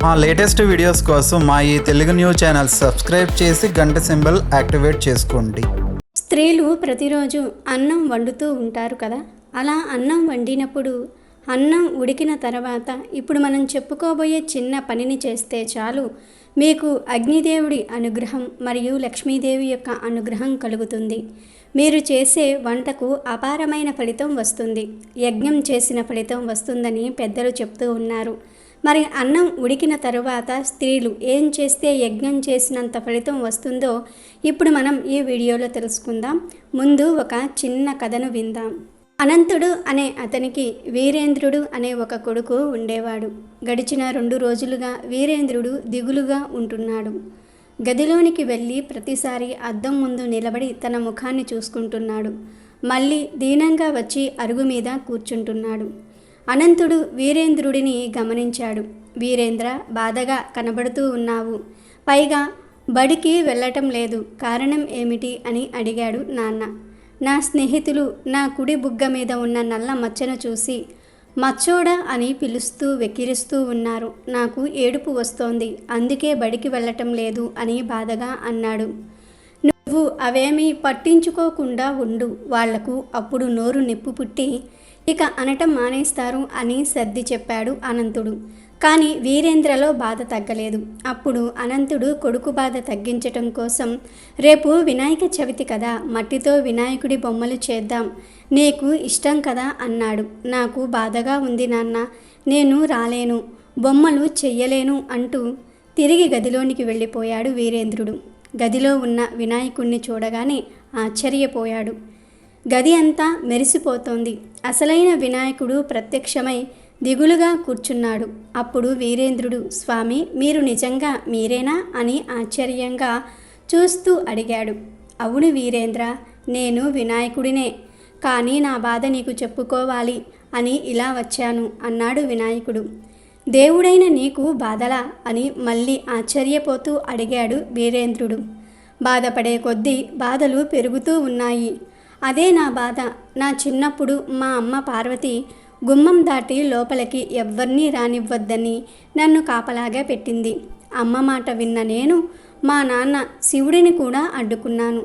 మా latest videos కోసం మా ఈ తెలుగు న్యూస్ ఛానల్ సబ్స్క్రైబ్ చేసి గంట సింబల్ యాక్టివేట్ చేసుకోండి. స్త్రీలు ప్రతిరోజు అన్నం వండుతూ ఉంటారు కదా. అలా అన్నం వండినప్పుడు అన్నం ఉడికిన తర్వాత ఇప్పుడు మనం చెప్పుకోబోయే చిన్న పనిని చేస్తే చాలు మీకు అగ్నిదేవుడి అనుగ్రహం మరియు లక్ష్మీదేవి యొక్క అనుగ్రహం కలుగుతుంది. మీరు చేసే వంటకు అపారమైన ఫలితం వస్తుంది. యజ్ఞం చేసిన ఫలితం వస్తుందని పెద్దలు చెప్తూ ఉన్నారు. మరి అన్నం ఉడికిన తరువాత స్త్రీలు ఏం చేస్తే యజ్ఞం చేసినంత ఫలితం వస్తుందో ఇప్పుడు మనం ఈ వీడియోలో తెలుసుకుందాం. ముందు ఒక చిన్న కథను విందాం. అనంతుడు అనే అతనికి వీరేంద్రుడు అనే ఒక కొడుకు ఉండేవాడు. గడిచిన 2 రోజులుగా వీరేంద్రుడు దిగులుగా ఉంటున్నాడు. గదిలోనికి వెళ్ళి ప్రతిసారి అద్దం ముందు నిలబడి తన ముఖాన్ని చూసుకుంటున్నాడు. మళ్ళీ దీనంగా వచ్చి అరుగు మీద కూర్చుంటున్నాడు. అనంతుడు వీరేంద్రుడిని గమనించాడు. వీరేంద్ర, బాధగా కనబడుతూ ఉన్నావు. పైగా బడికి వెళ్ళటం లేదు, కారణం ఏమిటి అని అడిగాడు నాన్న. నా స్నేహితులు నా కుడి బుగ్గ మీద ఉన్న నల్ల మచ్చను చూసి మచ్చోడా అని పిలుస్తూ వెక్కిరిస్తూ ఉన్నారు. నాకు ఏడుపు వస్తోంది, అందుకే బడికి వెళ్ళటం లేదు అని బాధగా అన్నాడు. నువ్వు అవేమీ పట్టించుకోకుండా ఉండు, వాళ్లకు అప్పుడు నోరు నిప్పు పుట్టి ఇక అనటం మానేస్తారు అని సర్ది చెప్పాడు అనంతుడు. కానీ వీరేంద్రలో బాధ తగ్గలేదు. అప్పుడు అనంతుడు కొడుకు బాధ తగ్గించటం కోసం, రేపు వినాయక చవితి కదా, మట్టితో వినాయకుడి బొమ్మలు చేద్దాం, నీకు ఇష్టం కదా అన్నాడు. నాకు బాధగా ఉంది నాన్న, నేను రాలేను, బొమ్మలు చెయ్యలేను అంటూ తిరిగి గదిలోనికి వెళ్ళిపోయాడు వీరేంద్రుడు. గదిలో ఉన్న వినాయకుడిని చూడగానే ఆశ్చర్యపోయాడు. గది అంతా మెరిసిపోతోంది. అసలైన వినాయకుడు ప్రత్యక్షమై దిగులుగా కూర్చున్నాడు. అప్పుడు వీరేంద్రుడు, స్వామి, మీరు నిజంగా మీరేనా అని ఆశ్చర్యంగా చూస్తూ అడిగాడు. అవును వీరేంద్ర, నేను వినాయకుడినే, కానీ నా బాధ నీకు చెప్పుకోవాలి అని ఇలా వచ్చాను అన్నాడు వినాయకుడు. దేవుడైన నీకు బాధలా అని మళ్ళీ ఆశ్చర్యపోతూ అడిగాడు వీరేంద్రుడు. బాధపడే కొద్దీ బాధలు పెరుగుతూ ఉన్నాయి. అదే నా బాధ. నా చిన్నప్పుడు మా అమ్మ పార్వతి గుమ్మం దాటి లోపలికి ఎవ్వరినీ రానివ్వద్దని నన్ను కాపలాగా పెట్టింది. అమ్మ మాట విన్న నేను మా నాన్న శివుడిని కూడా అడ్డుకున్నాను.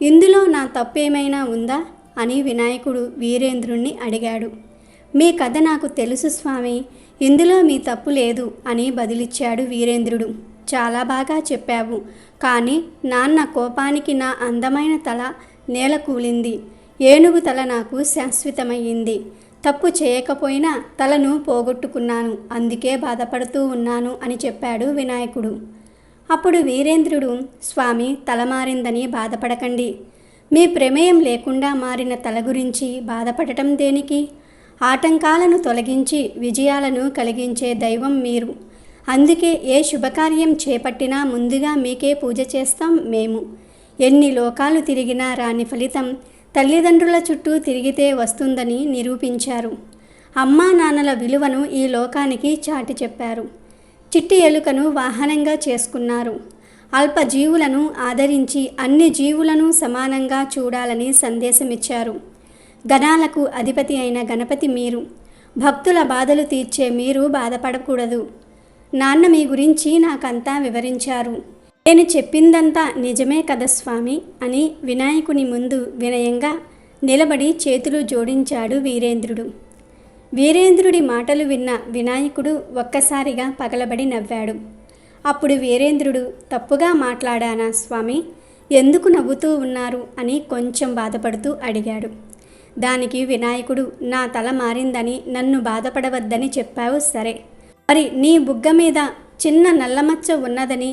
ఇందులో నా తప్పేమైనా ఉందా అని వినాయకుడు వీరేంద్రుణ్ణి అడిగాడు. మీ కథ నాకు తెలుసు స్వామి, ఇందులో మీ తప్పు లేదు అని బదిలిచ్చాడు వీరేంద్రుడు. చాలా బాగా చెప్పావు, కానీ నాన్న కోపానికి నా అందమైన తల నేల కూలింది. ఏనుగు తల నాకు శాశ్వతమయ్యింది. తప్పు చేయకపోయినా తలను పోగొట్టుకున్నాను, అందుకే బాధపడుతూ ఉన్నాను అని చెప్పాడు వినాయకుడు. అప్పుడు వీరేంద్రుడు, స్వామి, తల మారిందని బాధపడకండి. మీ ప్రమేయం లేకుండా మారిన తల గురించి బాధపడటం దేనికి? ఆటంకాలను తొలగించి విజయాలను కలిగించే దైవం మీరు. అందుకే ఏ శుభకార్యం చేపట్టినా ముందుగా మీకే పూజ చేస్తాం మేము. ఎన్ని లోకాలు తిరిగినా రాని ఫలితం తల్లిదండ్రుల చుట్టూ తిరిగితే వస్తుందని నిరూపించారు. అమ్మా నాన్నల విలువను ఈ లోకానికి చాటి చెప్పారు. చిట్టి ఎలుకను వాహనంగా చేసుకున్నారు. అల్ప జీవులను ఆదరించి అన్ని జీవులను సమానంగా చూడాలని సందేశమిచ్చారు. గణాలకు అధిపతి అయిన గణపతి మీరు. భక్తుల బాధలు తీర్చే మీరు బాధపడకూడదు. నాన్న మీ గురించి నాకంతా వివరించారు. నేను చెప్పిందంతా నిజమే కదా స్వామి అని వినాయకుని ముందు వినయంగా నిలబడి చేతులు జోడించాడు వీరేంద్రుడు. వీరేంద్రుడి మాటలు విన్న వినాయకుడు ఒక్కసారిగా పగలబడి నవ్వాడు. అప్పుడు వీరేంద్రుడు, తప్పుగా మాట్లాడానా స్వామి? ఎందుకు నవ్వుతూ ఉన్నారు అని కొంచెం బాధపడుతూ అడిగాడు. దానికి వినాయకుడు, నా తల మారిందని నన్ను బాధపడవద్దని చెప్పావు సరే, మరి నీ బుగ్గ మీద చిన్న నల్లమచ్చ ఉన్నదని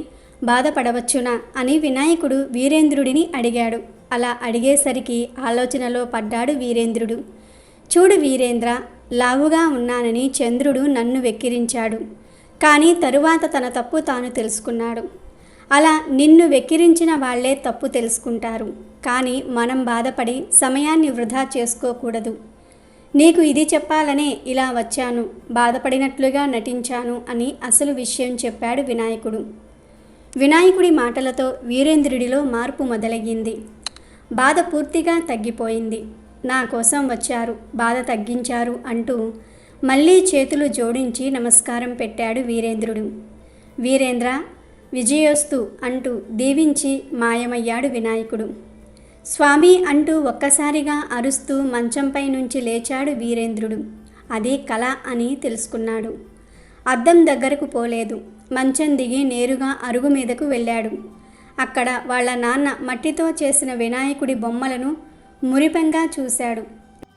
బాధపడవచ్చునా అని వినాయకుడు వీరేంద్రుడిని అడిగాడు. అలా అడిగేసరికి ఆలోచనలో పడ్డాడు వీరేంద్రుడు. చూడు వీరేంద్ర, లావుగా ఉన్నానని చంద్రుడు నన్ను వెక్కిరించాడు, కానీ తరువాత తన తప్పు తాను తెలుసుకున్నాడు. అలా నిన్ను వెక్కిరించిన వాళ్లే తప్పు తెలుసుకుంటారు, కానీ మనం బాధపడి సమయాన్ని వృధా చేసుకోకూడదు. నీకు ఇది చెప్పాలనే ఇలా వచ్చాను, బాధపడినట్లుగా నటించాను అని అసలు విషయం చెప్పాడు వినాయకుడు. వినాయకుడి మాటలతో వీరేంద్రుడిలో మార్పు మొదలయ్యింది. బాధ పూర్తిగా తగ్గిపోయింది. నా కోసం వచ్చారు, బాధ తగ్గించారు అంటూ మళ్ళీ చేతులు జోడించి నమస్కారం పెట్టాడు వీరేంద్రుడు. వీరేంద్ర విజయోస్తు అంటూ దీవించి మాయమయ్యాడు వినాయకుడు. స్వామి అంటూ ఒక్కసారిగా అరుస్తూ మంచంపై నుంచి లేచాడు వీరేంద్రుడు. అది కళ అని తెలుసుకున్నాడు. అద్దం దగ్గరకు పోలేదు. మంచం దిగి నేరుగా అరుగు మీదకు వెళ్ళాడు. అక్కడ వాళ్ళ నాన్న మట్టితో చేసిన వినాయకుడి బొమ్మలను మురిపెంగా చూశాడు.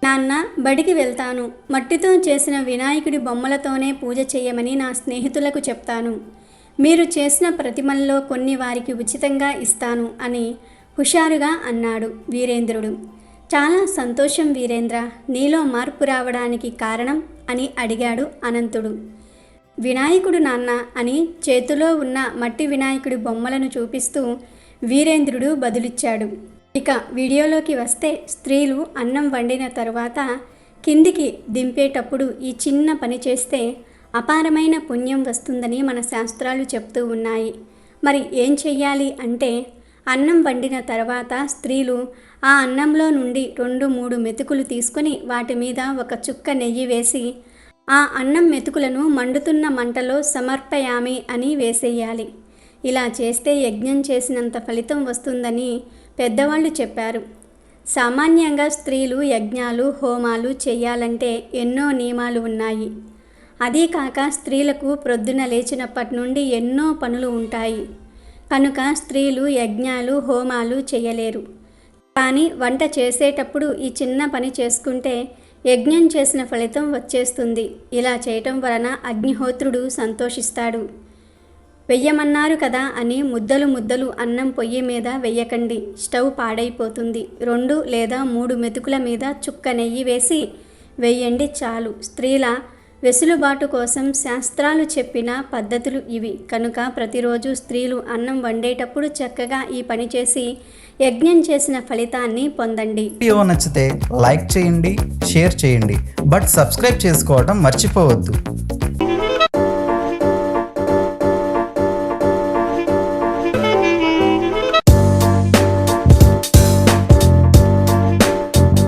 నాన్న, బడికి వెళ్తాను. మట్టితో చేసిన వినాయకుడి బొమ్మలతోనే పూజ చేయమని నా స్నేహితులకు చెప్తాను. మీరు చేసిన ప్రతిమల్లో కొన్ని వారికి ఉచితంగా ఇస్తాను అని హుషారుగా అన్నాడు వీరేంద్రుడు. చాలా సంతోషం వీరేంద్ర, నీలో మార్పు రావడానికి కారణం అని అడిగాడు అనంతుడు. వినాయకుడు నాన్న అని చేతిలో ఉన్న మట్టి వినాయకుడి బొమ్మలను చూపిస్తూ వీరేంద్రుడు బదులిచ్చాడు. ఇక వీడియోలోకి వస్తే, స్త్రీలు అన్నం వండిన తరువాత కిందికి దింపేటప్పుడు ఈ చిన్న పని చేస్తే అపారమైన పుణ్యం వస్తుందని మన శాస్త్రాలు చెప్తూ ఉన్నాయి. మరి ఏం చెయ్యాలి అంటే, అన్నం వండిన తర్వాత స్త్రీలు ఆ అన్నంలో నుండి 2-3 మెతుకులు తీసుకొని వాటి మీద ఒక చుక్క నెయ్యి వేసి ఆ అన్నం మెతుకులను మండుతున్న మంటలో సమర్పయామి అని వేసేయాలి. ఇలా చేస్తే యజ్ఞం చేసినంత ఫలితం వస్తుందని పెద్దవాళ్ళు చెప్పారు. సామాన్యంగా స్త్రీలు యజ్ఞాలు, హోమాలు చేయాలంటే ఎన్నో నియమాలు ఉన్నాయి. అదీ కాక స్త్రీలకు ప్రొద్దున లేచినప్పటి నుండి ఎన్నో పనులు ఉంటాయి. కనుక స్త్రీలు యజ్ఞాలు, హోమాలు చేయలేరు. కానీ వంట చేసేటప్పుడు ఈ చిన్న పని చేసుకుంటే యజ్ఞం చేసిన ఫలితం వచ్చేస్తుంది. ఇలా చేయటం వలన అగ్నిహోత్రుడు సంతోషిస్తాడు. వెయ్యమన్నారు కదా అని ముద్దలు ముద్దలు అన్నం పొయ్యి మీద వెయ్యకండి, స్టవ్ పాడైపోతుంది. 2 లేదా 3 మెతుకుల మీద చుక్క నెయ్యి వేసి వెయ్యండి చాలు. స్త్రీల వెసులుబాటు కోసం శాస్త్రాలు చెప్పిన పద్ధతులు ఇవి. కనుక ప్రతిరోజు స్త్రీలు అన్నం వండేటప్పుడు చక్కగా ఈ పని చేసి యజ్ఞం చేసిన ఫలితాన్ని పొందండి. వీడియో నచ్చితే లైక్ చేయండి, షేర్ చేయండి, బట్ సబ్స్క్రైబ్ చేసుకోవడం మర్చిపోవద్దు.